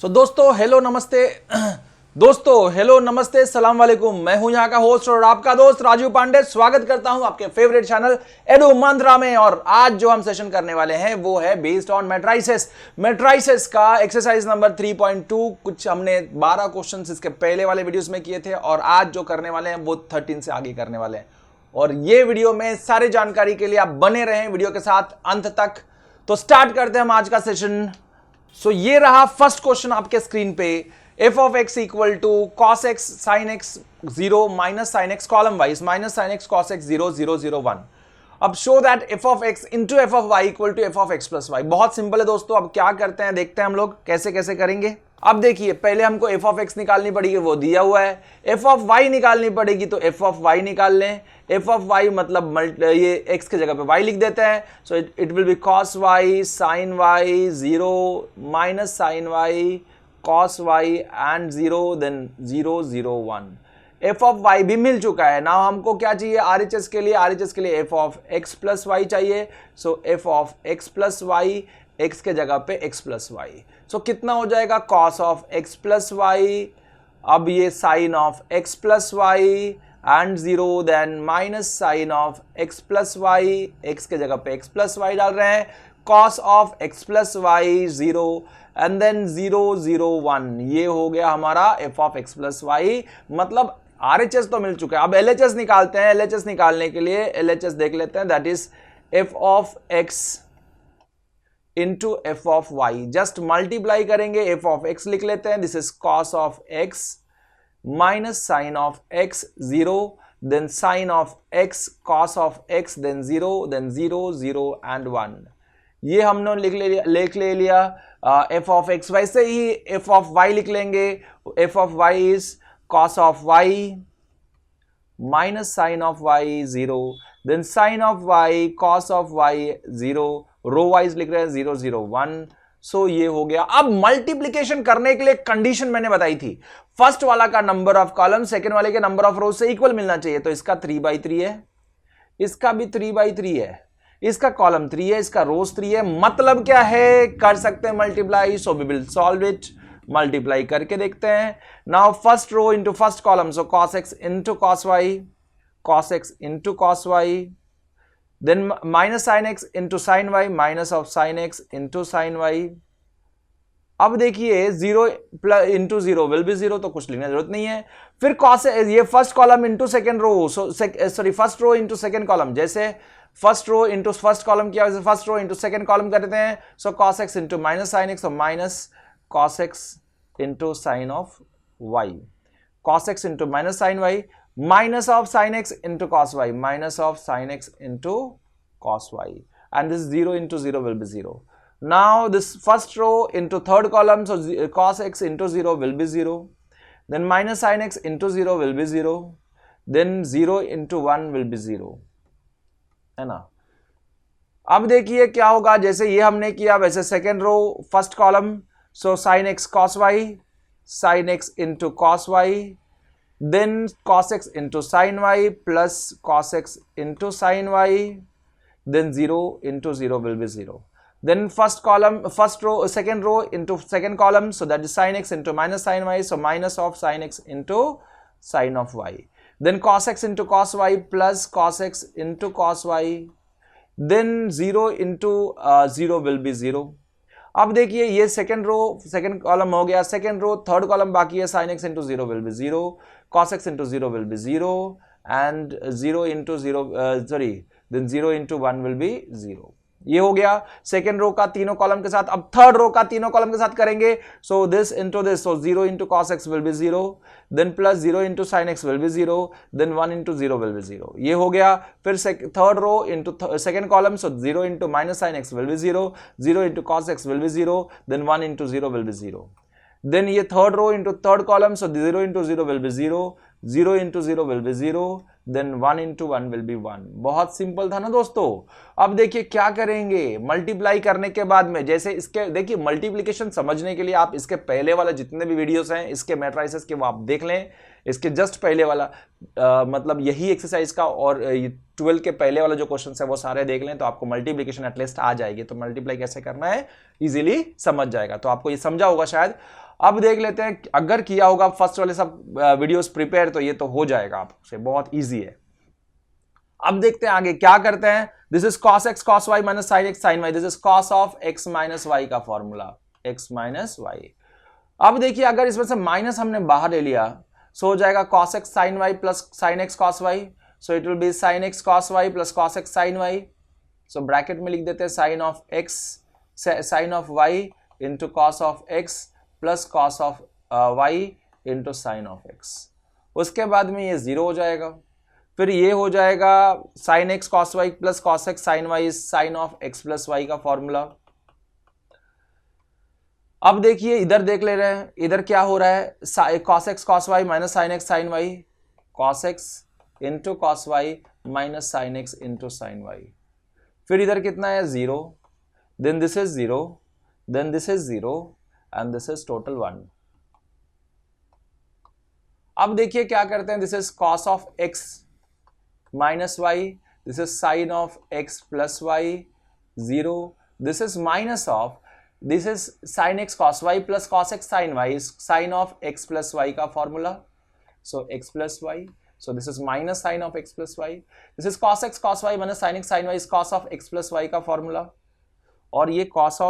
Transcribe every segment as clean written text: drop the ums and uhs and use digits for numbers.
दोस्तों हेलो नमस्ते सलाम वालेकुम। मैं हूं यहां का होस्ट और आपका दोस्त राजू पांडे। स्वागत करता हूं आपके फेवरेट चैनल एडू मंत्रा में। और आज जो हम सेशन करने वाले हैं वो है बेस्ड ऑन मैट्राइसेस का एक्सरसाइज नंबर 3.2। कुछ हमने 12 क्वेश्चंस इसके पहले वाले वीडियोस में किए थे और आज जो करने वाले हैं वो 13 से आगे करने वाले हैं। और ये वीडियो में सारी जानकारी के लिए आप बने रहें वीडियो के साथ अंत तक। तो स्टार्ट करते हैं हम आज का सेशन। ये रहा फर्स्ट क्वेश्चन आपके स्क्रीन पे। f of x equal to cos x sin x 0 minus sin x column wise minus sin x cos x 0 0 0 1। अब show that f of x into f of y equal to f of x plus y। बहुत simple है दोस्तों। अब क्या करते हैं देखते हैं हम लोग कैसे कैसे करेंगे। अब देखिए पहले हमको f of x निकालनी पड़ेगी, वो दिया हुआ है। f of y निकालनी पड़ेगी तो f of y निकाल लें। f of y मतलब ये x के जगह पे y लिख देते हैं। So it will be cos y sin y 0 minus sin y cos y and 0 then 0 0 1। f of y भी मिल चुका है ना। हमको क्या चाहिए RHS के लिए f of x plus y चाहिए। सो f of x plus y, x के जगह पे x प्लस y। सो कितना हो जाएगा cos of x plus y, अब ये sin of x plus y and 0 then minus sin of x plus y, x के जगह पे x प्लस y डाल रहे हैं। cos of x plus y 0 and then 0 0 1। ये हो गया हमारा f of x plus y। मतलब RHS तो मिल चुका है। अब LHS निकालते हैं। LHS निकालने के लिए LHS देख लेते हैं। That is f of x into f of y। Just multiply करेंगे, f of x लिख लेते हैं। This is cos of x minus sine of x 0 then sine of x cos of x then 0 then 0 0 and 1। ये हमने लिख ले लिया f of x। वैसे ही f of y लिख लेंगे। f of y is cos of y minus sine of y 0 then sine of y cos of y 0। Row wise लिख रहे हैं 0 0 1। सो ये हो गया। अब मल्टीप्लीकेशन करने के लिए कंडीशन मैंने बताई थी, फर्स्ट वाला का नंबर ऑफ कॉलम सेकंड वाले के नंबर ऑफ रोज से इक्वल मिलना चाहिए। तो इसका 3/3 है, इसका भी 3/3 है, इसका कॉलम 3 है, इसका रोज 3 है। मतलब क्या है, कर सकते हैं multiply. So we will solve it. Multiply करके देखते हैं। Now first row into first column, so cos x into cos y, cos x into cos y, then minus sine x into sine y, minus of sine x into sine y। अब देखिए 0 into 0 will be 0, तो कुछ लिखने की जरूरत नहीं है। फिर cos ये first column into second row, sorry first row into second column. जैसे first row into first column किया, वैसे first row into second column करते हैं। So cos x into minus sine x, minus cos x into sine of y, cos x into minus sine y, minus of sin x into cos y, minus of sin x into cos y, and this 0 into 0 will be 0. Now this first row into third column, so cos x into 0 will be 0, then minus sin x into 0 will be 0, then 0 into 1 will be 0, है ना। अब देखिए क्या होगा, जैसे ये हमने किया वैसे second row first column, so sin x cos y, sin x into cos y, then cos x into sin y plus cos x into sin y, then 0 into 0 will be 0. Then first row second row into second column, so that is sin x into minus sin y, so minus of sin x into sin of y. Then cos x into cos y plus cos x into cos y, then 0 into 0 will be 0. अब देखिए ये second column हो गया। Second row third column बाकी है। sin x into 0 will be 0, cos x into 0 will be 0, and 0 into 0 then 0 into 1 will be 0। ये हो गया सेकेंड रो का तीनों कॉलम के साथ। अब थर्ड रो का तीनों कॉलम के साथ करेंगे। So this into this, so 0 into cos x will be 0, then plus 0 into sin x will be 0, then 1 into 0 will be 0। ये हो गया। फिर third row into second column, so 0 into minus sin x will be 0, 0 into cos x will be 0, then 1 into 0 will be 0। Then ये third row into third column, so 0 into 0 will be 0, 0 into 0 will be 0, then 1 into 1 will be 1। बहुत simple था ना दोस्तों। अब देखिए क्या करेंगे multiply करने के बाद में। जैसे इसके देखिए मल्टीप्लिकेशन समझने के लिए आप इसके पहले वाला जितने भी वीडियोस हैं इसके मैट्राइसेस के वो आप देख लें। इसके जस्ट पहले वाला मतलब यही एक्सरसाइज का और 12 के पहले वाला जो क्वेश्चन है वो सारे देख लें तो आपको मल्टीप्लिकेशन एटलीस्ट आ जाएगी। तो मल्टीप्लाई कैसे करना है इजीली समझ जाएगा। तो आपको ये समझा होगा शायद। अब देख लेते हैं, अगर किया होगा फर्स्ट वाले सब वीडियोस प्रिपेयर तो ये तो हो जाएगा आपसे, बहुत इजी है। अब देखते हैं आगे क्या करते हैं। This is cos x cos y minus sine x sine y, this is cos of x minus y का फॉर्मूला, x माइनस y। अब देखिए अगर इसमें से माइनस हमने बाहर ले लिया सो हो जाएगा cos x sin y plus sin x cos y, so it will B sin x cos y plus cos x sin y। So bracket में लिख देते हैं sin of x sin of y into cos of x plus cos of y into sin of x। उसके बाद में ये zero हो जाएगा, फिर ये हो जाएगा sin x cos y plus cos x sin y is sin of x plus y का फॉर्मूला। अब देखिए इधर देख ले रहे हैं, इधर क्या हो रहा है, cos x cos y minus sin x sin y, cos x into cos y minus sin x into sin y। फिर इधर कितना है, zero, then this is zero, then this is zero and this is total 1। अब देखिए क्या करते हैं, this is cos of x minus y, this is sin of x plus y, zero, this is minus of, this is sin x cos y plus cos x sin y is sin of x plus y का formula, so x plus y, so this is minus sin of x plus y, this is cos x cos y minus sin x sin y is cos of x plus y का formula, और ये cos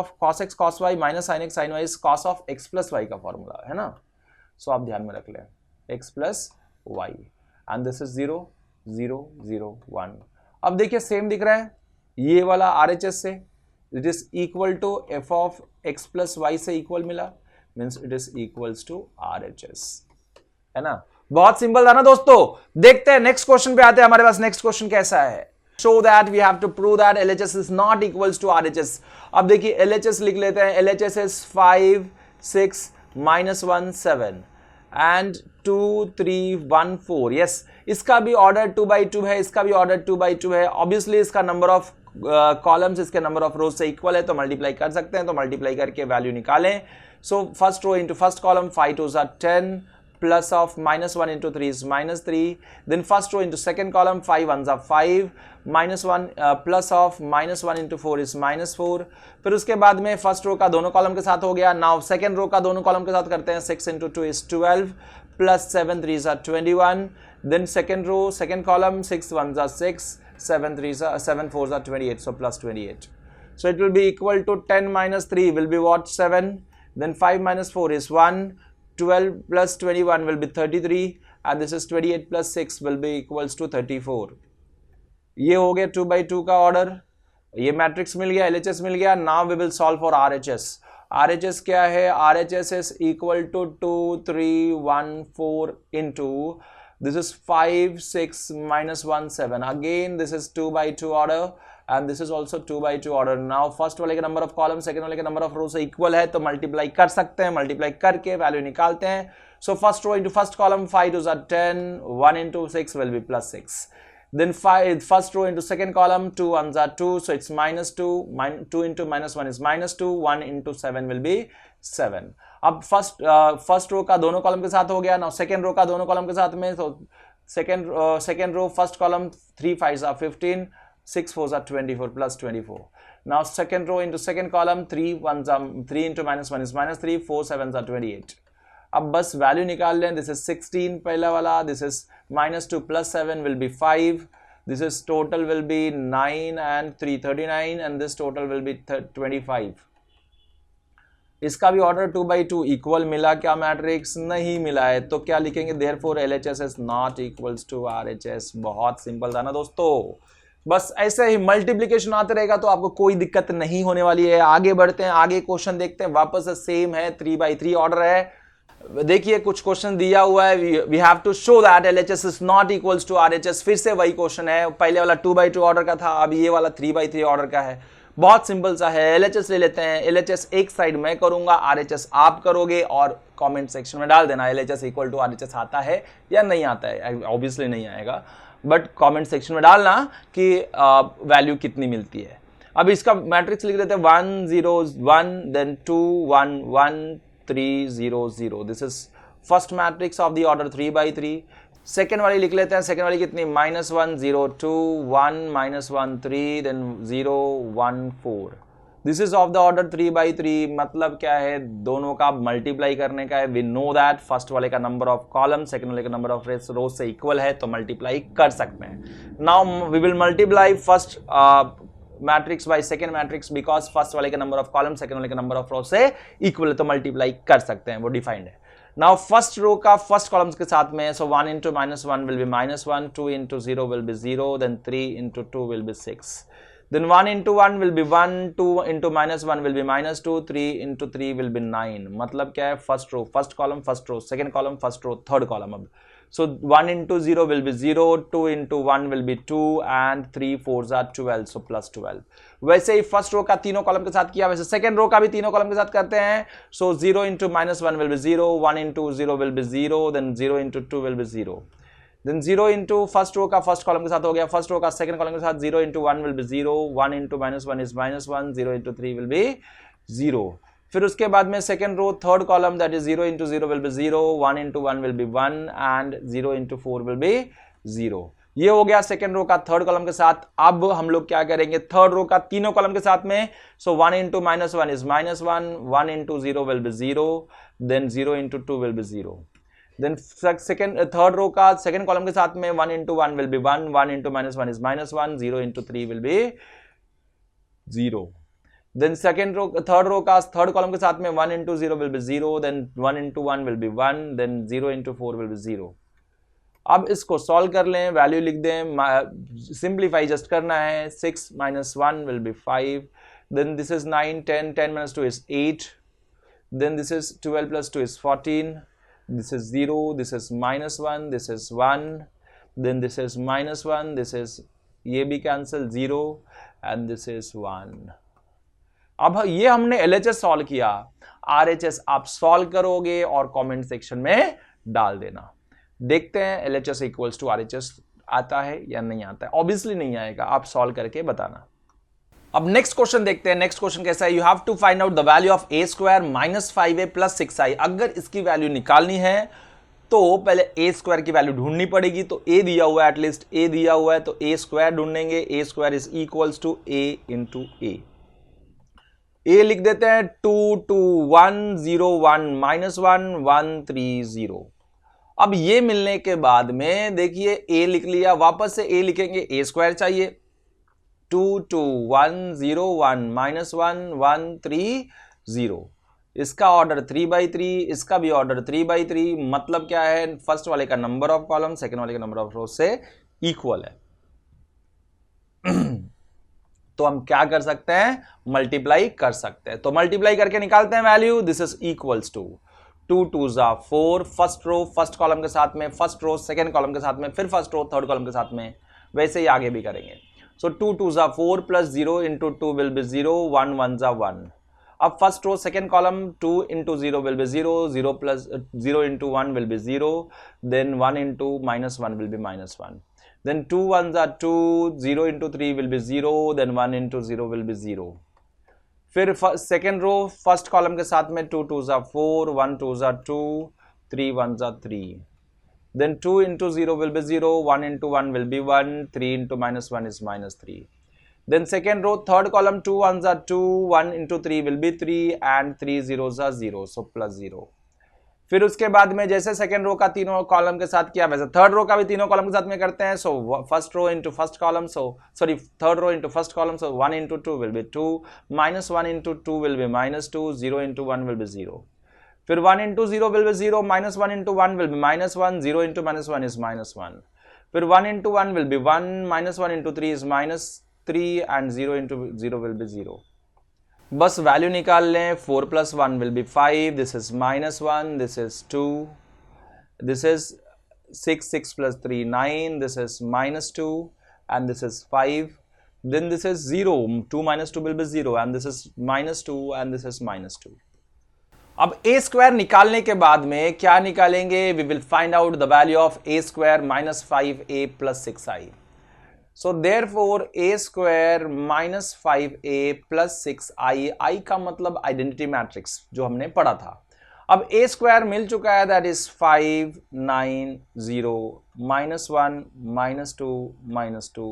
x cos y minus sin x sin y is cos of x plus y का formula है ना। so आप ध्यान में रख लें x plus y and this is 0 0 0 1। अब देखिए सेम दिख रहा है ये वाला RHS से, it is equal to F of X plus Y से इक्वल मिला, means it is equals to RHS, है ना। बहुत सिंपल था ना दोस्तों। देखते हैं नेक्स्ट क्वेश्चन पे आते हैं, हमारे पास नेक्स्ट क्वेश्चन कैसा है। Show that we have to prove that LHS is not equals to RHS। अब देखिए LHS लिख लेते हैं, LHS इज 5 6 -1 7 एंड 2 3 1 4। यस, इसका भी ऑर्डर 2/2 है, इसका भी ऑर्डर 2/2 है। ऑब्वियसली इसका नंबर ऑफ कॉलम्स इसके नंबर ऑफ रोज से इक्वल है, तो मल्टीप्लाई कर सकते हैं, तो मल्टीप्लाई करके वैल्यू निकालें। So first row into first column 5 2s are 10 plus of -1 into 3 is -3, then first row into second column 5 1s are 5 -1 plus of -1 into 4 is -4। फिर उसके बाद में फर्स्ट रो का दोनों कॉलम के साथ हो गया। नाउ सेकेंड रो का दोनों कॉलम के साथ करते हैं, 6 into 2 is 12 plus 7 3s are 21, then second row second column 6 1s are 6 7 4s are 28, so plus 28. So it will be equal to 10 minus 3 will be what, 7, then 5 minus 4 is 1, 12 plus 21 will be 33, and this is 28 plus 6 will be equals to 34. ये हो गया 2/2 का order, ये matrix मिल गया, LHS मिल गया। Now we will solve for RHS। RHS क्या है, RHS is equal to 2 3 1 4 into this is 5 6 -1 7, again this is 2/2 order and this is also 2/2 order। now first वाले के नंबर ऑफ कॉलम सेकंड वाले के number of रो से equal है, तो multiply कर सकते हैं, मल्टीप्लाई करके वैल्यू निकालते हैं। So first row into first column 5 2s are 10, 1 into 6 will be plus 6, then 5 first row into second column 2 1s are 2, so it's -2, 2 into -1 is -2, 1 into 7 will be 7। अब first रो का दोनों column के साथ हो गया। नाउ सेकेंड रो का दोनों column के साथ में, तो second row first column 3 5s are 15, 6 4s are 24 plus 24। Now second row into second column 3 into -1 is -3, 4 7s are 28। अब बस वैल्यू निकाल लें, दिस इज 16 पहला वाला, this is -2 plus 7 will be 5, this is total will be 9 and 3 39, and this total will be 25। इसका भी order 2/2 equal मिला क्या, मैट्रिक्स नहीं मिला है, तो क्या लिखेंगे, therefore LHS is not equals to RHS। बहुत सिंपल था ना दोस्तों। बस ऐसे ही मल्टीप्लिकेशन आते रहेगा तो आपको कोई दिक्कत नहीं होने वाली है। आगे बढ़ते हैं, आगे क्वेश्चन देखते हैं। वापस से सेम है, 3/3 ऑर्डर है। देखिए कुछ क्वेश्चन दिया हुआ है, we have to show that LHS is not equals to RHS। फिर से वही क्वेश्चन है, पहले वाला 2/2 ऑर्डर का था, अब ये वाला 3/3 ऑर्डर का है। बहुत सिंपल सा है। LHS ले लेते हैं, LHS एक साइड मैं करूंगा, RHS आप करोगे, और कमेंट सेक्शन में डाल देना LHS इक्वल टू RHS आता है या नहीं आता है। ऑब्वियसली नहीं आएगा, बट कमेंट सेक्शन में डालना कि वैल्यू कितनी मिलती है। अब इसका मैट्रिक्स लिख देते हैं 1 0 1, देन 2 1 1 3 0 0। This is first matrix of the order 3/3। सेकेंड वाली लिख लेते हैं, सेकेंड वाली कितनी, -1 0 2 1 -1 3 देन 0 1 4। This is of the order 3/3, मतलब क्या है, दोनों का मल्टीप्लाई करने का है। वी नो दैट फर्स्ट वाले का नंबर ऑफ कॉलम सेकंड वाले का नंबर ऑफ रोज से इक्वल है, तो मल्टीप्लाई कर सकते हैं। Now we will multiply first matrix by second matrix, because first वाले का नंबर ऑफ कॉलम सेकंड वाले का नंबर ऑफ रोज से इक्वल है, तो मल्टीप्लाई कर सकते हैं, वो डिफाइंड है। नाउ फर्स्ट रो का फर्स्ट कॉलम्स के साथ में, सो 1 into -1 will be -1, 2 into 0 will be 0, then 3 into 2 will be 6, then 1 into 1 will be 1, 2 into -1 will be -2, 3 into 3 will be 9। मतलब क्या है, first row first column first row, second column first row third column. अब so 1 into 0 will be 0, 2 into 1 will be 2, and 3 4s are 12, so plus 12। वैसे ही first रो का तीनों column के साथ किया, वैसे सेकंड रो का भी तीनों कॉलम के साथ करते हैं। so 0 into -1 will be 0, 1 into 0 will be 0, then 0 into 2 will be 0, then 0 into first row का फर्स्ट कॉलम के साथ हो गया, फर्स्ट रो का सेकंड कॉलम के साथ 0 into 1 will be 0, 1 into -1 is -1, 0 into 3 will be 0। फिर उसके बाद में second row third column, that is 0 into 0 will be 0, 1 into 1 will be 1, and 0 into 4 will be 0। ये हो गया सेकंड रो का थर्ड कॉलम के साथ। अब हम लोग क्या करेंगे, थर्ड रो का तीनों कॉलम के साथ में, सो 1 into -1 is -1, 1 into 0 will be 0, then 0 into 2 will be 0। then second third row का सेकंड कॉलम के साथ में 1 into 1 will be 1, 1 into -1 is -1, 0 into 3 will be 0। then second रो थर्ड रो का थर्ड कॉलम के साथ में 1 into 0 will be 0, then 1 into 1 will be 1, then 0 into 4 will be 0। अब इसको सॉल्व कर लें, वैल्यू लिख दें, सिंप्लीफाई जस्ट करना है। 6 minus 1 will be 5, then this is 9, 10, 10 minus 2 is 8, then this is 12 plus 2 is 14, this is 0, this is -1, this is 1, then this is -1, this is ये भी कैंसिल 0, and this is 1। अब ये हमने LHS solve किया, RHS आप solve करोगे और comment section में डाल देना। देखते हैं LHS इक्वल्स टू RHS आता है या नहीं आता है। ऑब्वियसली नहीं आएगा, आप सॉल्व करके बताना। अब नेक्स्ट क्वेश्चन देखते हैं। नेक्स्ट क्वेश्चन कैसा है, you have to find out the value of a square -5a + 6i। अगर इसकी वैल्यू निकालनी है तो पहले a स्क्वायर की वैल्यू ढूंढनी पड़ेगी। तो a दिया हुआ है, एटलीस्ट a दिया हुआ है, तो a स्क्वायर ढूंढेंगे। a square is equals to a into a लिख देते हैं 2 2 1 0 1 -1 1 3 0। अब ये मिलने के बाद में देखिए a लिख लिया, वापस से a लिखेंगे, a स्क्वायर चाहिए। 2 2 1 0 1 -1 1 3 0। इसका ऑर्डर 3/3, इसका भी ऑर्डर 3/3। मतलब क्या है, फर्स्ट वाले का नंबर ऑफ कॉलम सेकंड वाले का नंबर ऑफ रोज से इक्वल है। तो हम क्या कर सकते हैं, मल्टीप्लाई कर सकते हैं। तो मल्टीप्लाई करके निकालते हैं value. This is equals to 2 2s are 4, first row first column के साथ में, फर्स्ट रो सेकंड कॉलम के साथ में, फिर फर्स्ट रो थर्ड कॉलम के साथ में, वैसे ही आगे भी करेंगे। सो 2 2s are 4 plus 0 into 2 will be 0, 1 1s are 1। अब first row second column 2 into 0 will be 0, 0 plus 0 into 1 will be 0, then 1 into -1 will be -1, then 2 1s are 2, 0 into 3 will be 0, then 1 into 0 will be 0। फिर second row first column के साथ में 2 2s are 4, 1 2s are 2, 3 1s are 3, then 2 into 0 will be 0, 1 into 1 will be 1, 3 into -1 is -3। then second row third column 2 1s are 2, 1 into 3 will be 3, and 3 zeros are 0, so plus 0। फिर उसके बाद में जैसे second row का तीनों column के साथ किया, वैसे थर्ड रो का भी तीनों कॉलम के साथ में करते हैं। So first row into first column, third row into first column, so 1 into 2 will be 2, -1 into 2 will be -2, 0 into 1 will be 0। फिर 1 into 0 will be 0, -1 into 1 will be -1, 0 into -1 is -1। फिर 1 into 1 will be 1, -1 into 3 is -3, and 0 into 0 will be 0। बस value निकाल लें। 4 plus 1 will be 5, this is -1, this is 2, this is 6, 6 plus 3 9, this is -2, and this is 5, then this is 0, 2 minus 2 will be 0, and this is -2, and this is -2। अब a square निकालने के बाद में क्या निकालेंगे, we will find out the value of a square -5a plus 6i। So therefore a square -5a plus 6i, i का मतलब identity matrix जो हमने पढ़ा था। अब a स्क्वायर मिल चुका है, that is 5 9 0 -1 -2 -2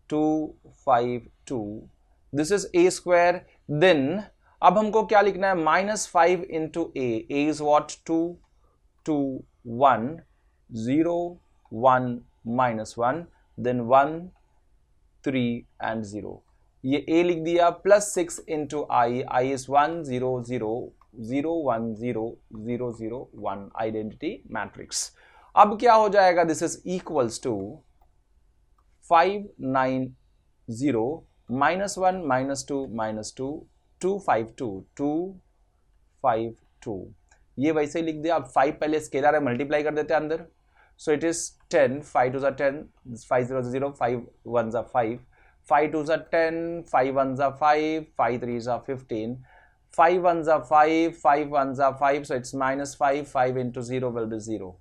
2 5 2। This is a square. Then अब हमको क्या लिखना है, -5 इंटू ए इज वॉट 2 2 1 0 1 -1 देन 1 3 एंड 0, ये a लिख दिया, +6 into I is 1 0 0 0 1 0 0 0 1 identity matrix. अब क्या हो जाएगा, दिस इज इक्वल्स टू 5 9 0 -1 -2 -2 2 5 2 2 5 2, ये वैसे ही लिख दिया। अब 5 पहले स्केलर है, मल्टीप्लाई कर देते हैं अंदर, सो it is 10 5 2 10 5 0 0 5 1 5 5 2 10 5 1 5 5 3 15 5 1 5 5 1 5, so it's -5 5 into 0 will be 0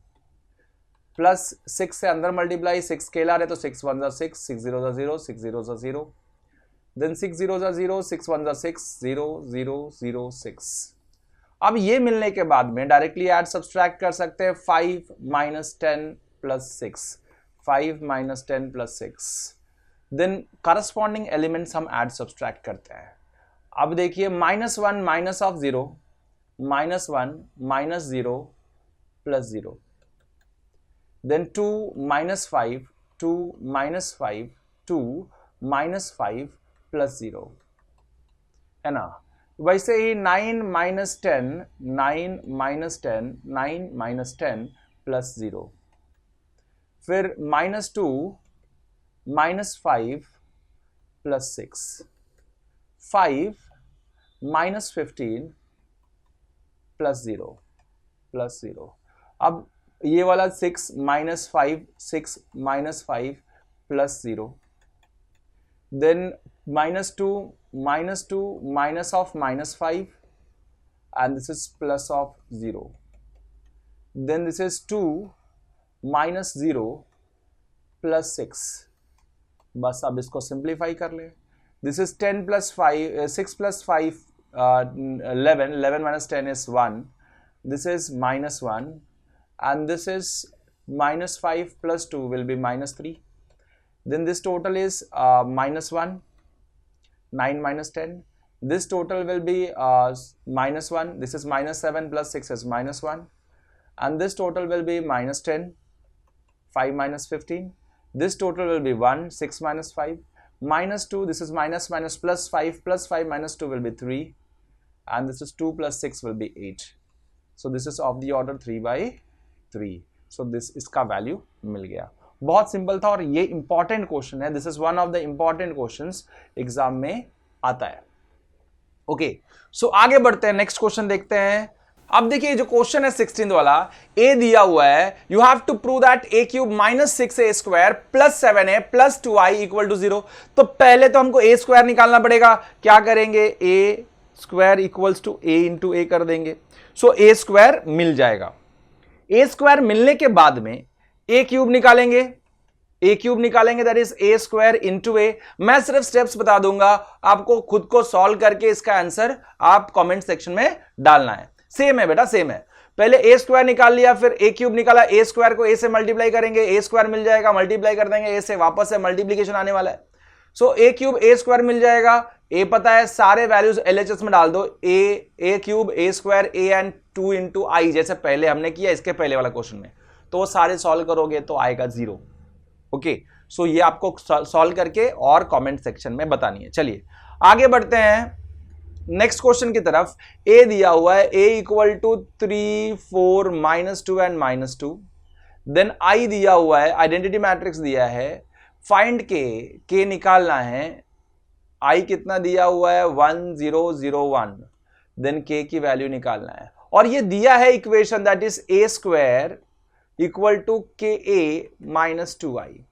plus 6 से अंदर मल्टीप्लाई, 6 स्केलर है तो 6 1 6 6 0 0 6 0 0 देन 6 0 0 6 1 6 0 0 0 6। अब ये मिलने के बाद में डायरेक्टली ऐड सब्सट्रैक्ट कर सकते हैं, 5 -10 + 6 5 -10 + 6, देन करस्पॉन्डिंग एलिमेंट्स हम ऐड सब्सट्रैक्ट करते हैं। अब देखिए -1 माइनस ऑफ 0 -1 -0 + 0, then 2 -5 2 -5 2 -5 + 0 है ना। वैसे ही 9 -10 9 -10 9 -10 + 0, फिर -2 -5 + 6 5 -15 + 0 अब ये वाला 6 -5 6 -5 + 0, then -2 minus of -5 and this is plus of 0, then this is 2 -0 + 6, बस अब इसको सिंप्लीफाई कर ले, this is 10 + 5 6 + 5 11 11 - 10 is 1, this is -1 and this is -5 + 2 will be -3, then this total is -1 9 - 10, this total will be -1, this is -7 + 6 is -1 and this total will be -10 5 - 15, this total will be 1 6 - 5 -2, this is minus plus 5 -2 will be 3 and this is 2 + 6 will be 8, so this is of the order 3/3, so this इसका value मिल गया। बहुत simple था और ये important question है, this is one of the important questions exam में आता है। ओके सो आगे बढ़ते हैं, नेक्स्ट क्वेश्चन देखते हैं। अब देखिए जो क्वेश्चन है 16 वाला, ए दिया हुआ है, you have to prove that a³ -6a² + 7a + 2i = 0। तो पहले तो हमको a² निकालना पड़ेगा, क्या करेंगे, a² = a × a कर देंगे, सो a² मिल जाएगा। a² मिलने के बाद में a³ निकालेंगे, दैट इज a² × a। मैं सिर्फ स्टेप्स बता दूंगा, आपको खुद को सॉल्व करके इसका आंसर आप कमेंट सेक्शन में डालना है। सेम है बेटा, सेम है। पहले a² निकाल लिया, फिर a³ निकाला, a² को a से मल्टीप्लाई करेंगे, a² मिल जाएगा, मल्टीप्लाई कर देंगे a से, वापस से मल्टीप्लीकेशन आने वाला है, सो a³ a² मिल जाएगा। a पता है, सारे वैल्यूज LHS में डाल दो, a³ a² a and 2 × i, जैसे पहले हमने किया इसके पहले वाला क्वेश्चन में, तो सारे सॉल्व करोगे तो आएगा 0। ओके सो ये आपको सॉल्व करके और कमेंट सेक्शन में बतानी है। चलिए आगे बढ़ते हैं नेक्स्ट क्वेश्चन की तरफ। a दिया हुआ है, a = 3 4 -2 एंड -2, देन i दिया हुआ है, आइडेंटिटी मैट्रिक्स दिया है, फाइंड k निकालना है, i कितना दिया हुआ है 1 0 0 1, देन k की वैल्यू निकालना है, और ये दिया है equation that is a² = ka - 2i।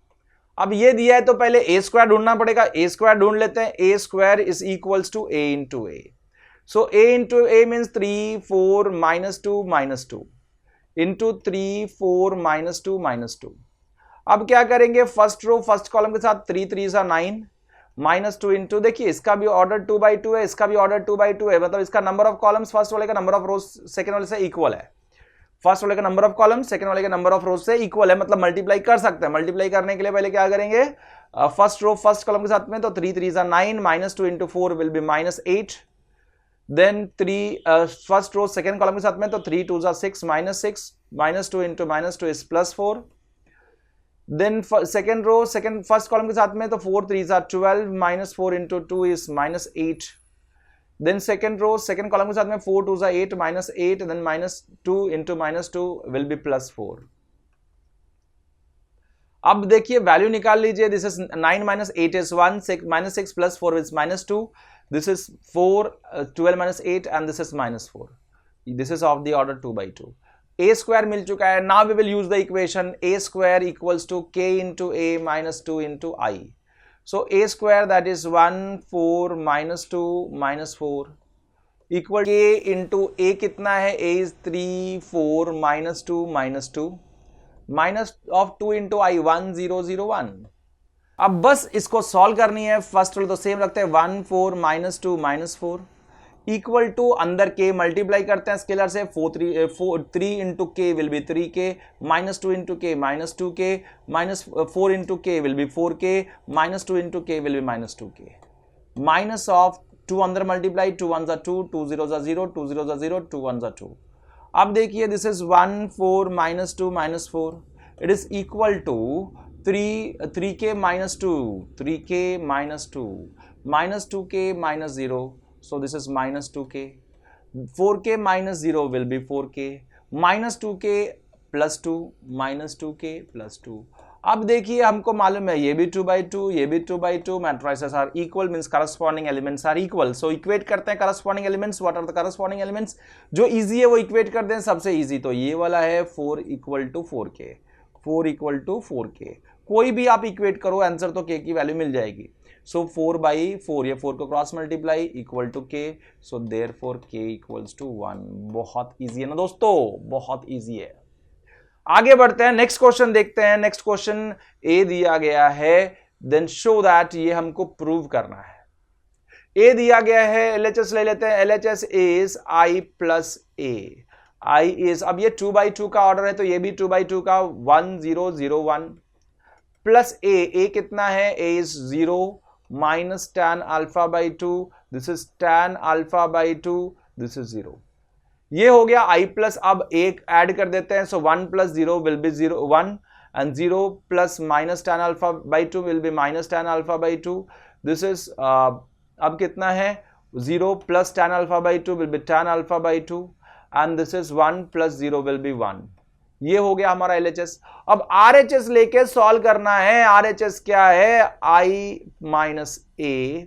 अब ये दिया है तो पहले a² ढूंढना पड़ेगा, a² ढूंढ लेते हैं, a² = a × a, so a × a means 3 4 -2 -2 into 3 4 -2 -2। अब क्या करेंगे, फर्स्ट रो फर्स्ट कॉलम के साथ 3 3 = 9 -2 इंटू, देखिए इसका भी ऑर्डर 2/2 है, इसका भी ऑर्डर 2/2 है, मतलब इसका नंबर ऑफ कॉलम्स फर्स्ट वाले का नंबर ऑफ रोज सेकंड वाले से इक्वल है, फर्स्ट वाले का नंबर ऑफ कॉलम सेकंड वाले का नंबर ऑफ रोज से इक्वल है, मतलब मल्टीप्लाई कर सकते हैं। मल्टीप्लाई करने के लिए पहले क्या करेंगे, फर्स्ट रो फर्स्ट कॉलम के साथ में, तो 3 3 is 9, -2 into 4 will be -8. Then 3 first row second column के साथ में, तो 3 2 is 6, -6, -2 into -2 is +4. Then second row second first column के साथ में, तो 4 3 is 12, -4 into 2 is -8. Then second row second column के साथ में 4 2 is 8, -8, then -2 into -2 will be +4. अब देखिए वैल्यू निकाल लीजिए. This is 9 - 8 is 1, -6 + 4 is -2. This is 4, 12 - 8 and this is -4. This is of the order 2 by 2. A square मिल चुका है. Now we will use the equation A square equals to K into A minus 2 into I. So A square that is 1 4 -2 -4 equal K into A कितना है? A is 3 4 -2 -2 minus of 2 into I 1 0 0 1. अब बस इसको solve करनी है. First वाले तो same रखते हैं 1 4 -2 -4 इक्वल टू अंदर के मल्टीप्लाई करते हैं स्केलर से 3 into k will B 3k, -2 into के -2k, -4 into k will B 4k, -2 into k will B -2k. Minus of 2 अंदर मल्टीप्लाई, 2 1 2, 2 0 0, 2 0 0, 2 1 2. अब देखिए this is 1 4 -2 -4. It is equal to 3k -2, 3k -2, -2k -0. So this is -2k. 4k - 0 will be 4k. -2k + 2, -2k + 2. अब देखिए हमको मालूम है ये भी 2 by 2, ये भी 2 by 2. Matrices are equal means corresponding elements are equal. So equate करते हैं corresponding elements. What are the corresponding elements? जो इजी है वो इक्वेट कर दें. सबसे इजी तो ये वाला है 4 = 4k. 4 = 4k. कोई भी आप इक्वेट करो आंसर तो k की वैल्यू मिल जाएगी. सो 4 by 4, ये 4 को cross multiply equal to k. So therefore k = 1. बहुत इजी है ना दोस्तों, बहुत इजी है. आगे बढ़ते हैं, नेक्स्ट क्वेश्चन देखते हैं. नेक्स्ट क्वेश्चन ए दिया गया है, देन शो दैट, ये हमको प्रूव करना है. ए दिया गया है, एलएचएस ले लेते हैं. LHS is i + a. i is, अब ये 2 by 2 का ऑर्डर है तो ये भी 2 by 2 का 1 0 0 1 प्लस a कितना है? a is 0 minus tan alpha by 2, this is tan alpha by 2, this is 0. ये हो गया i प्लस. अब एक ऐड कर देते हैं. सो 1 + 0 will be 0 1 and 0 plus minus tan alpha by 2 will be minus tan alpha by 2. this is अब कितना है? 0 plus tan alpha by 2 will be tan alpha by 2 and this is 1 plus 0 will be 1. ये हो गया हमारा LHS. अब RHS लेके solve करना है. RHS क्या है? I - a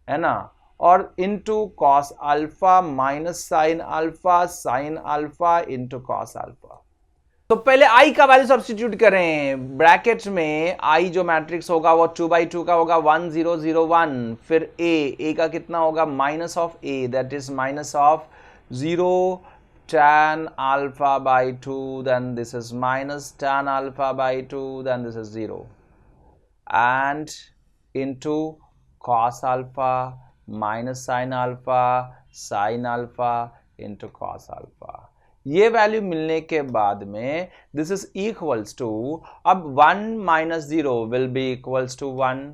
है ना, और into cos alpha minus sine alpha into cos alpha. तो पहले I का वैल्यू सब्स्टिट्यूट करें. ब्रैकेट में I जो मैट्रिक्स होगा वो 2 by 2 का होगा 1 0 0 1. फिर A का कितना होगा? Minus of A, that is minus of 0 tan alpha by 2, then this is minus tan alpha by 2, then this is 0, and into cos alpha minus sin alpha into cos alpha. ये value मिलने के बाद में this is equals to, अब 1 - 0 will be equals to 1,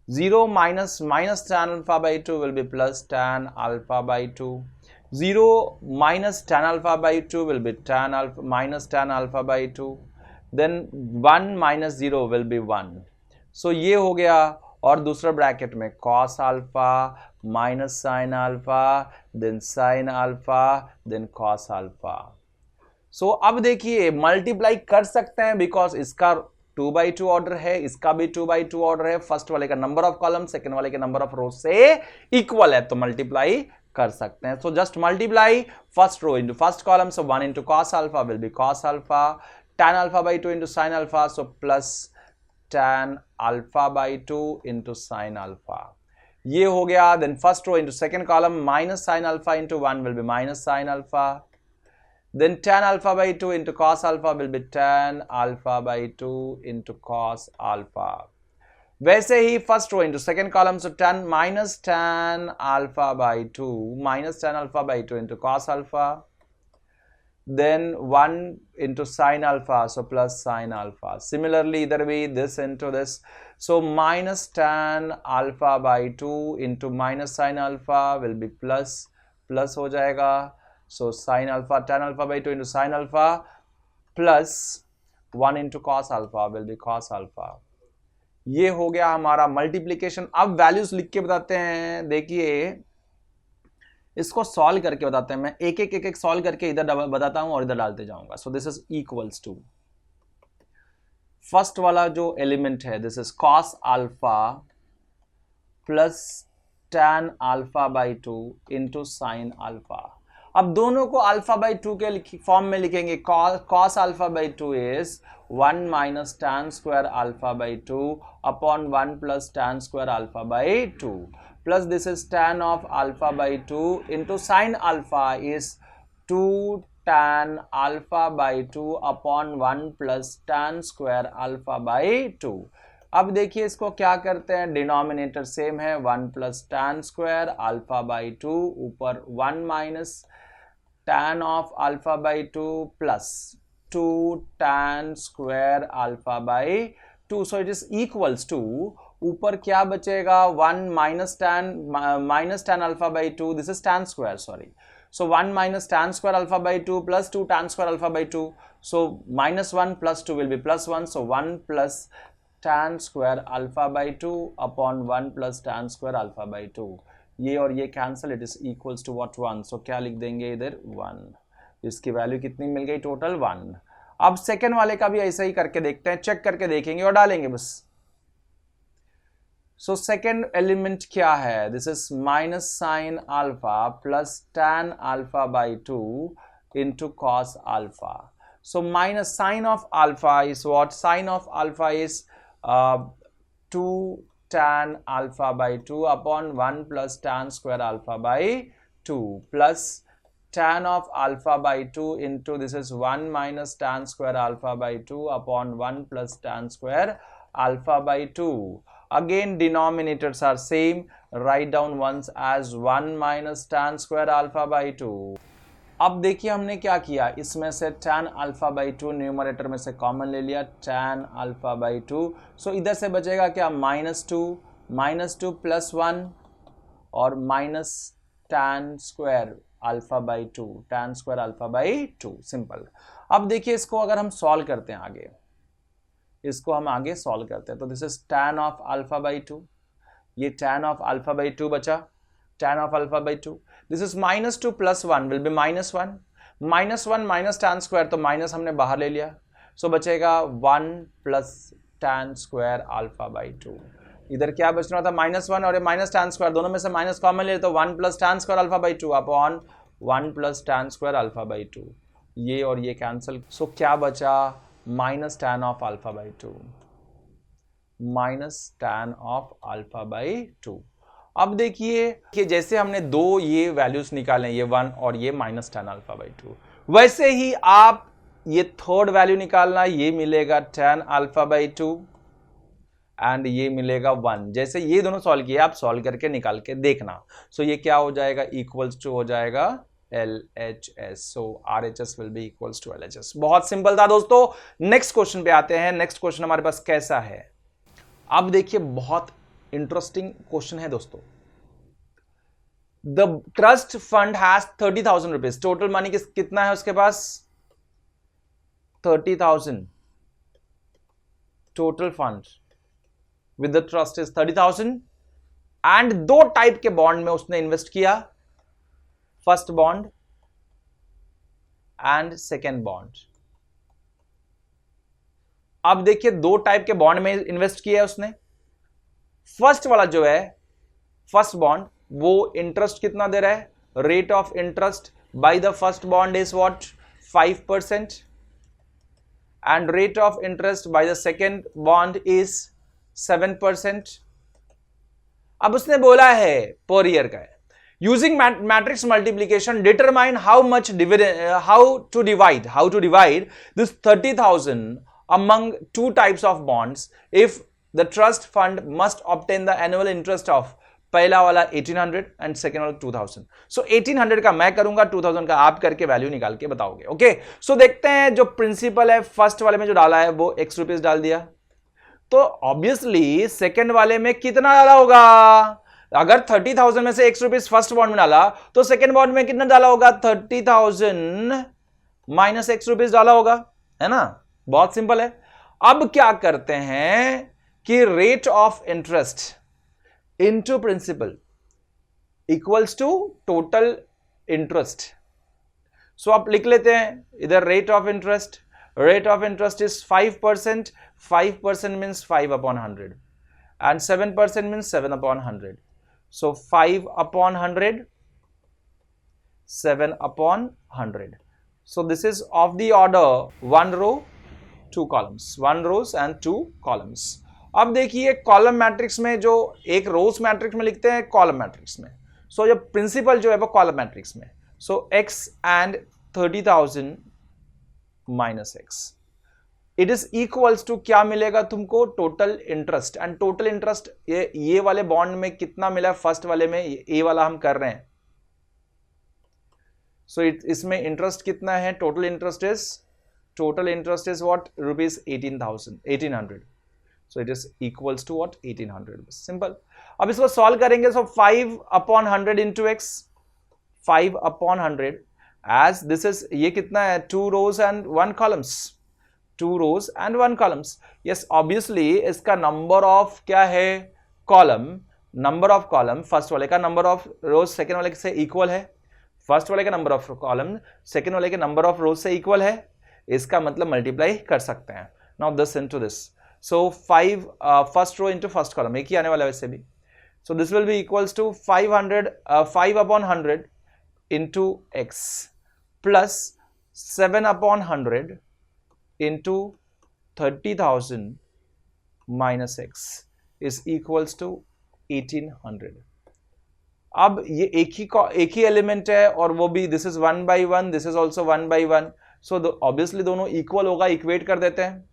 0 minus tan alpha by 2 will be plus tan alpha by 2, 0 minus tan alpha by 2 will be minus tan alpha by 2, then 1 minus 0 will be 1. so ये हो गया. और दूसरा bracket में cos alpha minus sin alpha, then sin alpha, then cos alpha. so अब देखिए multiply कर सकते हैं बिकॉज इसका 2 by 2 ऑर्डर है, इसका भी 2 by 2 ऑर्डर है. फर्स्ट वाले का नंबर ऑफ कॉलम सेकंड वाले के नंबर ऑफ रो से इक्वल है तो मल्टीप्लाई कर सकते हैं. So just multiply first row into first column. So 1 into cos alpha will be cos alpha, tan alpha by 2 into sin alpha, so plus tan alpha by 2 into sin alpha. ये हो गया. Then first row into second column, minus sin alpha into 1 will be minus sin alpha. Then tan alpha by 2 into cos alpha will be tan alpha by 2 into cos alpha. वैसे ही first row into second column, so minus tan alpha by 2 into cos alpha. then 1 into sine alpha, so plus sine alpha. Similarly इधर भी this into this, so minus tan alpha by 2 into minus sine alpha will be plus हो जाएगा. So sine alpha tan alpha by 2 into sine alpha plus 1 into cos alpha will be cos alpha. ये हो गया हमारा multiplication. अब values लिख के बताते हैं. देखिए इसको सॉल्व करके बताते हैं. मैं एक एक सॉल्व करके इधर बताता हूं और इधर डालते जाऊंगा. So this is equals to, first वाला जो एलिमेंट है this is cos alpha plus tan alpha by 2 into sine alpha. अब दोनों को अल्फा बाई 2 के फॉर्म में लिखेंगे. Cos alpha by 2 is 1 minus tan square alpha by 2 upon 1 plus tan square alpha by 2. Plus this is tan of alpha by 2 into sin alpha is 2 tan alpha by 2 upon 1 plus tan square alpha by 2. अब देखिए इसको क्या करते हैं, denominator same है 1 plus tan square alpha by 2 ऊपर 1 minus tan of alpha by 2 plus 2 tan square alpha by 2. So it is equals to, ऊपर क्या बचेगा 1 minus tan alpha by 2, this is tan square, sorry. So 1 minus tan square alpha by 2 plus 2 tan square alpha by 2. So minus 1 plus 2 will be plus 1. So 1 plus tan square alpha by 2 upon 1 plus tan square alpha by 2. ये और ये cancel, it is equals to what 1. So क्या लिख देंगे इधर 1. इसकी value कितनी मिल गई टोटल 1. अब सेकेंड वाले का भी ऐसा ही करके देखते हैं, चेक करके देखेंगे और डालेंगे बस. सो सेकेंड एलिमेंट क्या है, this is minus sine alpha plus tan alpha by 2 into cos alpha. So minus sine of alpha is what, sine of alpha is 2 tan alpha by 2 upon 1 plus tan square alpha by 2 plus tan of alpha by 2 into this is 1 minus tan square alpha by 2 upon 1 plus tan square alpha by 2. Again denominators are same, write down once as 1 minus tan square alpha by 2. अब देखिए हमने क्या किया, इसमें से tan alpha by 2 numerator में से common ले लिया, tan अल्फा बाई 2. सो इधर से बचेगा क्या, -2 प्लस 1 और minus tan square alpha by 2, tan square alpha by 2. Simple. अब देखिए इसको अगर हम सॉल्व करते हैं आगे, इसको हम आगे सॉल्व करते हैं तो this is tan of alpha by 2, ये tan ऑफ अल्फा बाई 2 बचा, tan of alpha by 2. This is -2 plus 1 will be -1. -1 minus tan square, तो माइनस हमने बाहर ले लिया. सो बचेगा 1 plus tan square alpha by 2. इधर क्या बचना था, -1 और माइनस tan square, दोनों में से माइनस कॉमन ले तो 1 plus tan square alpha by 2 upon 1 plus tan square alpha by 2. ये और ये कैंसिल. सो क्या बचा, minus tan of alpha by 2, minus tan of alpha by 2. अब देखिए कि जैसे हमने दो ये वैल्यूज निकाले, ये 1 और ये माइनस tan अल्फा बाई 2, वैसे ही आप ये थर्ड वैल्यू निकालना, ये मिलेगा tan अल्फा बाई 2 एंड ये मिलेगा 1. जैसे ये दोनों सॉल्व किए आप सॉल्व करके निकाल के देखना. सो ये क्या हो जाएगा, इक्वल्स टू हो जाएगा LHS. So RHS will be equals to LHS. बहुत सिंपल था दोस्तों. नेक्स्ट क्वेश्चन पे आते हैं. नेक्स्ट क्वेश्चन हमारे पास कैसा है, अब देखिए बहुत इंटरेस्टिंग क्वेश्चन है दोस्तों. The trust fund has 30,000 rupees. Total money कितना है उसके पास, 30,000. Total fund with the trust is 30,000 and दो टाइप के बॉन्ड में उसने इन्वेस्ट किया, first bond and second bond. अब देखिए दो टाइप के बॉन्ड में इन्वेस्ट किया है उसने. फर्स्ट वाला जो है, फर्स्ट बॉन्ड, वो इंटरेस्ट कितना दे रहा है, rate of interest by the first bond is what 5% and rate of interest by the second bond is 7%. अब उसने बोला है पर ईयर का है. Using matrix multiplication determine how to divide this 30,000 among two types of bonds if the trust fund must obtain the annual interest of पहला वाला 1800 and second वाला 2000। सो 1800 का मैं करूंगा, 2000 का आप करके वैल्यू निकाल के बताओगे। ओके, सो देखते हैं जो प्रिंसिपल है फर्स्ट वाले में जो डाला है वो x रुपीज डाल दिया, तो ऑब्वियसली सेकेंड वाले में कितना डाला होगा? अगर 30,000 में से x रुपीज फर्स्ट बॉन्ड में डाला तो सेकेंड बॉन्ड में कितना डाला होगा? 30,000 माइनस x रुपीज डाला होगा, है ना? बहुत सिंपल है। अब क्या करते हैं कि rate of interest into principal equals to total interest. So आप लिख लेते हैं इधर rate of interest is 5%, 5% means 5/100 and 7% means 7/100. So 5/100, 7/100. So this is of the order 1 row 2 columns, 1 rows and 2 columns. अब देखिए कॉलम मैट्रिक्स में जो एक रोज मैट्रिक्स में लिखते हैं कॉलम मैट्रिक्स में, सो जो प्रिंसिपल जो है वो कॉलम मैट्रिक्स में, so x and 30,000 minus x, it is equals to क्या मिलेगा तुमको? Total interest. And total interest ये वाले बॉन्ड में कितना मिला? फर्स्ट वाले में ए वाला हम कर रहे हैं, सो इसमें इंटरेस्ट कितना है? Total interest is what? Rupees 1800। So it is equals to what? 1800। Simple. अब इसको सॉल्व करेंगे, so 5/100 into x, 5/100 as this is, ये कितना है? 2 rows and 1 columns, 2 rows and 1 columns. yes, obviously इसका नंबर ऑफ क्या है? Column, number of column first वाले का नंबर ऑफ रोज सेकेंड वाले से इक्वल है, फर्स्ट वाले का नंबर ऑफ कॉलम सेकेंड वाले के नंबर ऑफ रोज से इक्वल है, इसका मतलब मल्टीप्लाई कर सकते हैं। Now this into this, so 5 first row into first column, एक ही आने वाला है वैसे भी, so this will be equals to 5/100 into x plus 7/100 into 30,000 minus x is equals to 1800। अब ये एक ही एलिमेंट है और वो भी this is 1/1, this is also 1/1, so obviously दोनों इक्वल होगा, इक्वेट कर देते हैं।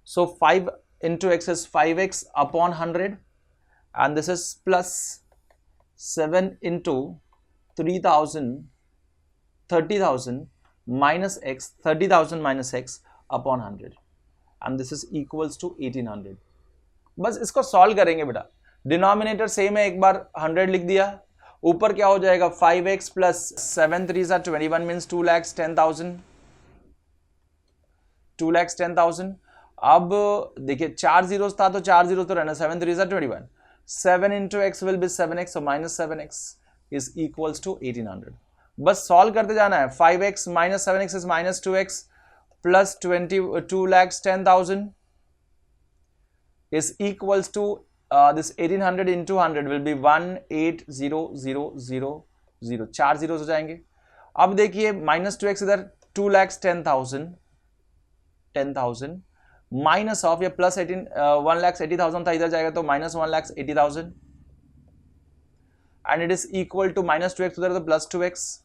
सो 5 into x is 5x/100 and this is plus 7 into 30,000 minus x, 30,000 minus x upon 100 and this is equals to 1800। बस इसको सॉल्व करेंगे बेटा, डिनोमिनेटर सेम है, एक बार 100 लिख दिया, ऊपर क्या हो जाएगा? 5x plus 7 3s are 21 means 2,10,000, 2,10,000। अब देखिए 4 zeros था तो 4 zeros तो रहना, 7 3s are 21, 7 into x will be 7x, so minus 7x is equals to 1800। बस सॉल्व करते जाना है। 5x minus 7x is minus 2x plus 2,10,000 is equals to this 1800 into 100 will be 180,000, 4 zeros हो जाएंगे। अब देखिए minus 2x इधर 2,10,000 minus of या प्लस 1,80,000 था, इधर जाएगा तो minus 1,80,000 and it is equal to minus 2x उधर तो plus 2x,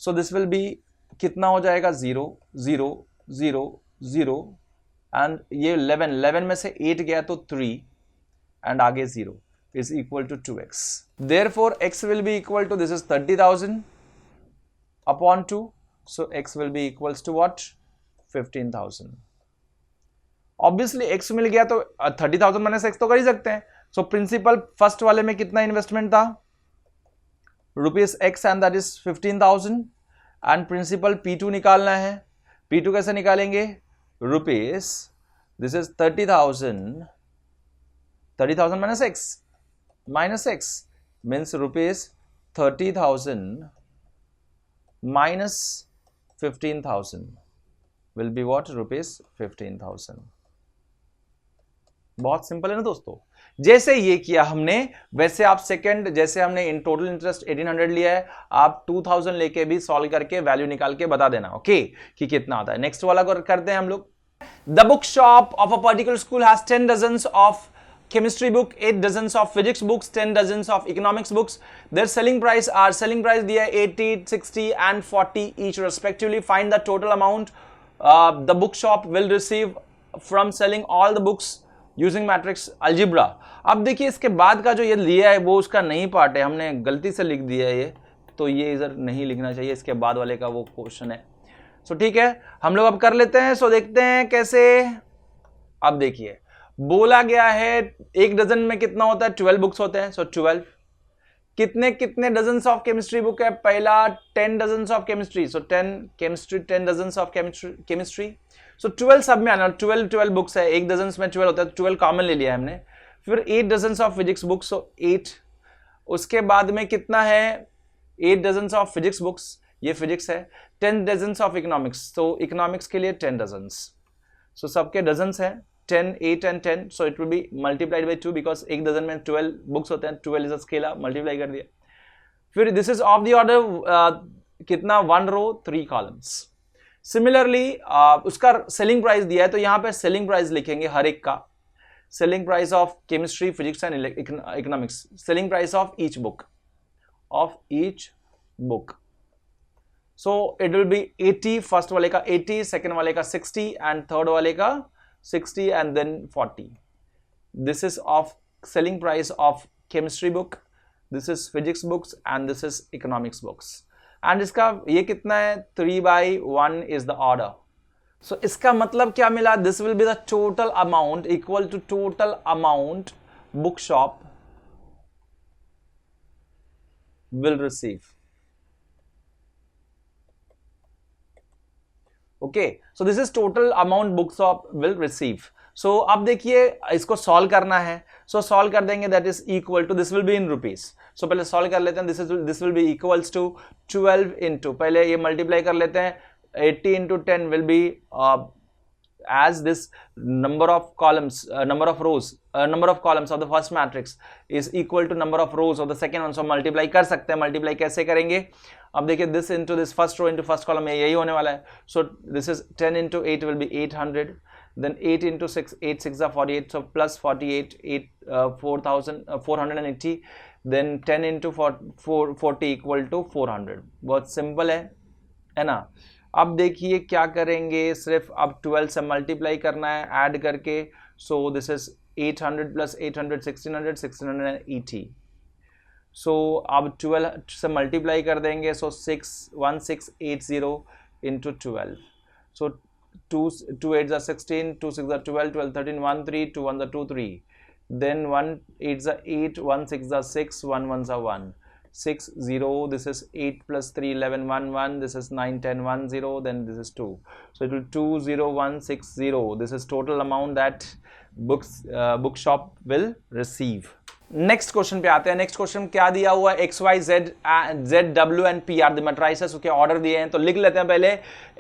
so this will be कितना हो जाएगा? 0 0 0 0 and ये 11 में से 8 गया तो 3 and आगे 0 is equal to 2x, therefore x will be equal to, this is 30,000 upon 2, so x will be equals to what? 15,000। Obviously x मिल गया तो 30,000 माइनस x तो कर ही सकते हैं। सो प्रिंसिपल फर्स्ट वाले में कितना इन्वेस्टमेंट था? Rupees x and that is 15,000 and principal P2 निकालना है। P2 कैसे निकालेंगे? Rupees this is 30,000 minus x means rupees 30,000 minus 15,000 will be what? Rupees 15,000। बहुत सिंपल है ना दोस्तों। जैसे ये किया हमने वैसे आप सेकंड, जैसे हमने इन टोटल इंटरेस्ट 1800 लिया है, आप 2000 लेके भी सॉल्व करके वैल्यू निकाल के बता देना, ओके, कि कितना आता है। नेक्स्ट वाला करते हैं हम लोग। The book shop of a particular school has 10 dozens of chemistry book, 8 dozens of physics books, 10 dozens of economics books. Their selling price दिया 80, 60 and 40 each respectively. Find the total amount the book shop will receive from selling all the books using matrix algebra. अब देखिए इसके बाद का जो ये लिया है वो उसका नहीं पार्ट है, हमने गलती से लिख दिया है ये, तो ये इधर नहीं लिखना चाहिए, इसके बाद वाले का वो क्वेश्चन है। सो ठीक है, हम लोग अब कर लेते हैं। सो देखते हैं कैसे। अब देखिए बोला गया है एक डजन में कितना होता है, 12 बुक्स होते हैं। सो 12 कितने कितने डजन्स ऑफ केमिस्ट्री बुक है, पहला 10 dozens of chemistry. So 10 chemistry, 10 dozens of chemistry. So 12 सब में आना, 12 बुक्स है, एक डजन में 12 होता है, 12 कॉमन ले लिया है हमने। फिर 8 डजन्स ऑफ फिजिक्स बुक्स, सो 8। उसके बाद में कितना है, 8 डजन्स ऑफ फिजिक्स बुक्स, ये फिजिक्स है। 10 डजन्स ऑफ इकोनॉमिक्स, तो इकोनॉमिक्स के लिए 10 डजन्स। सो सबके डजन्स हैं 10, 8 and 10, so it will B multiplied by 2 because एक डजन में 12 बुक्स होते हैं, 12 इज अ स्केलर, मल्टीप्लाई कर दिया। फिर this is of the order कितना, 1 रो 3 कॉलम्स। सिमिलरली उसका सेलिंग प्राइस दिया है, तो यहां पे सेलिंग प्राइस लिखेंगे हर एक का, selling price of chemistry, physics and economics, selling price of each book. So it will B 80, first वाले का 80, सेकेंड वाले का 60 एंड थर्ड वाले का 60 and then 40. This is of selling price of chemistry book, this is physics books and this is economics books. And इसका ये कितना है, 3/1 is the order. So इसका मतलब क्या मिला, this will be the total amount equal to total amount bookshop will receive. Okay, so this is total amount bookshop will receive. सो अब देखिए इसको सॉल्व करना है, सो सॉल्व कर देंगे, that is equal to, this will be in rupees. So पहले solve कर लेते हैं, this will be equals to 12 into, पहले ये मल्टीप्लाई कर लेते हैं, 80 into 10 will be as this number of columns, number of rows, number of columns of the first matrix is equal to number of rows of the second one. So multiply कर सकते हैं, multiply कैसे करेंगे, अब देखिए this into this first row into first column में यही होने वाला है। So this is 10 into 8 will be 800, then 8 into 6, 8 6 are 48, so plus 48, 480, then 10 into 40 equal to 400। बहुत सिंपल है ना। अब देखिए क्या करेंगे, सिर्फ अब 12 से मल्टीप्लाई करना है ऐड करके। सो दिस इज 800 प्लस 800 1600 1680। सो अब 12 से मल्टीप्लाई कर देंगे, सो 1680 into 12। So 2 8 16, 2 6 12, 12 13 1 3, 2 1 2 3, then 1 8 8, 1 6 6, 1 1 1, 6 0, this is 8 plus 3 11 1 1, this is 9 10 1 0, then this is 2, so it will 20160, this is total amount that bookshop will receive। Next question पे आते हैं। नेक्स्ट क्वेश्चन क्या दिया हुआ है, XY Z W and P are the matrices, उसके order दिए हैं, तो लिख लेते हैं पहले।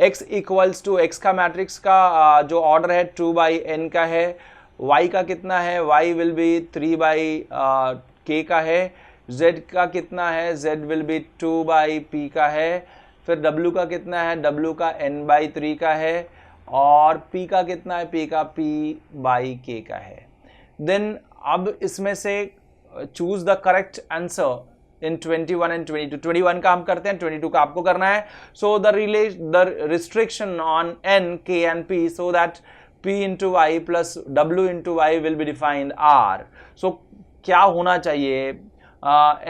X इक्वल्स टू, X का मैट्रिक्स का जो ऑर्डर है 2/n का है, Y का कितना है, Y विल बी 3/k का है, Z का कितना है, Z विल बी 2/p का है, फिर W का कितना है, W का n/3 का है, और P का कितना है, P का p/k का है। देन अब इसमें से choose the correct answer in 21 and 22। 21 का हम करते हैं, 22 का आपको करना है। So the restriction on n, k and p, so that p into y plus w into y will be defined r। सो क्या होना चाहिए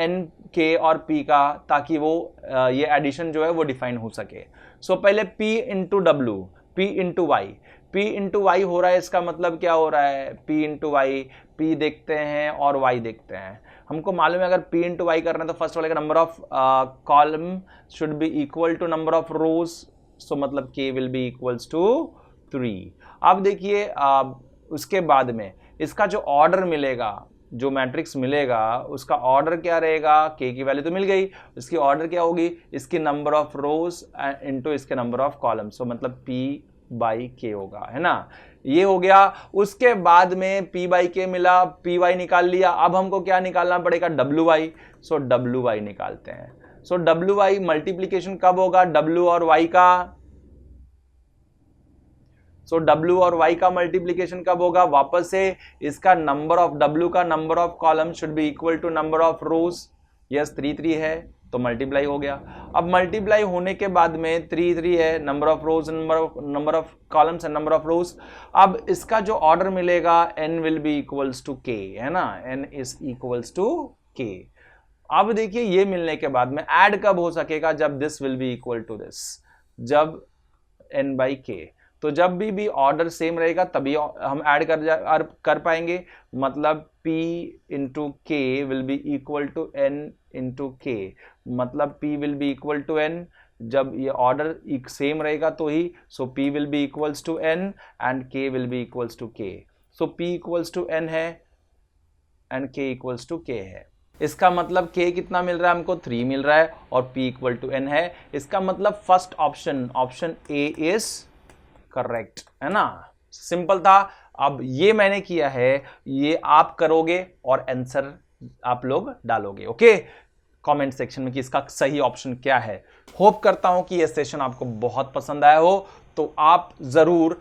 n, k और p का, ताकि वो ये एडिशन जो है वो डिफाइन हो सके। सो पहले p into w, p into y, p into y हो रहा है, इसका मतलब क्या हो रहा है, p into y, p देखते हैं और y देखते हैं। हमको मालूम है अगर p into y करना है तो फर्स्ट वाले का number of column should be equal to number of rows, so मतलब k will be equals to 3। अब देखिए उसके बाद में इसका जो ऑर्डर मिलेगा, जो मैट्रिक्स मिलेगा, उसका ऑर्डर क्या रहेगा, k की वैल्यू तो मिल गई, इसकी ऑर्डर क्या होगी, इसकी नंबर ऑफ रोज इनटू इसके नंबर ऑफ कॉलम, सो मतलब p/k होगा, है ना। ये हो गया। उसके बाद में p/k मिला, py निकाल लिया। अब हमको क्या निकालना पड़ेगा, wy, सो wy निकालते हैं। सो wy मल्टीप्लीकेशन कब होगा, w और y का, सो w और y का मल्टीप्लीकेशन कब होगा, वापस से इसका नंबर ऑफ w का number of column should be equal to number of rows, yes 3 3 है, तो मल्टीप्लाई हो गया। अब मल्टीप्लाई होने के बाद में 3 3 है, number of rows, number of columns and number of rows. अब इसका जो ऑर्डर मिलेगा n will be equals to k, है ना, n is equals to k। अब देखिए ये मिलने के बाद में ऐड कब हो सकेगा, जब this will be equal to this, जब n बाई k। तो जब भी ऑर्डर सेम रहेगा तभी हम ऐड कर पाएंगे, मतलब p into k will be equal to n into k, मतलब p will be equal to n, जब ये ऑर्डर सेम रहेगा तो ही। So p will be equals to n and k will be equals to k। So p equals to n है and k equals to k है। इसका मतलब k कितना मिल रहा है हमको, 3 मिल रहा है, और p इक्वल टू n है। इसका मतलब first option A is correct, है ना, सिंपल था। अब ये मैंने किया है, ये आप करोगे और आंसर आप लोग डालोगे, ओके, कमेंट सेक्शन में कि इसका सही ऑप्शन क्या है। होप करता हूं कि ये सेशन आपको बहुत पसंद आया हो, तो आप जरूर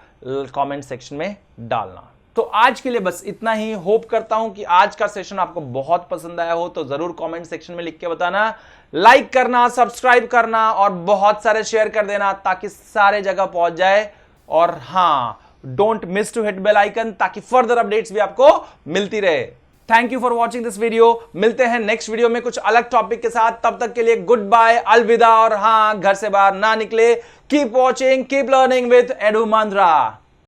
कमेंट सेक्शन में डालना। तो आज के लिए बस इतना ही। होप करता हूं कि आज का सेशन आपको बहुत पसंद आया हो, तो जरूर कमेंट सेक्शन में लिख के बताना, लाइक करना, सब्सक्राइब करना और बहुत सारे शेयर कर देना ताकि सारे जगह पहुंच जाए। और हाँ, don't miss to hit bell icon ताकि फर्दर अपडेट्स भी आपको मिलती रहे। Thank you for watching this video. मिलते हैं नेक्स्ट वीडियो में कुछ अलग टॉपिक के साथ। तब तक के लिए गुड बाय, अलविदा, और हाँ, घर से बाहर ना निकले। Keep watching, keep learning with edu Mantra.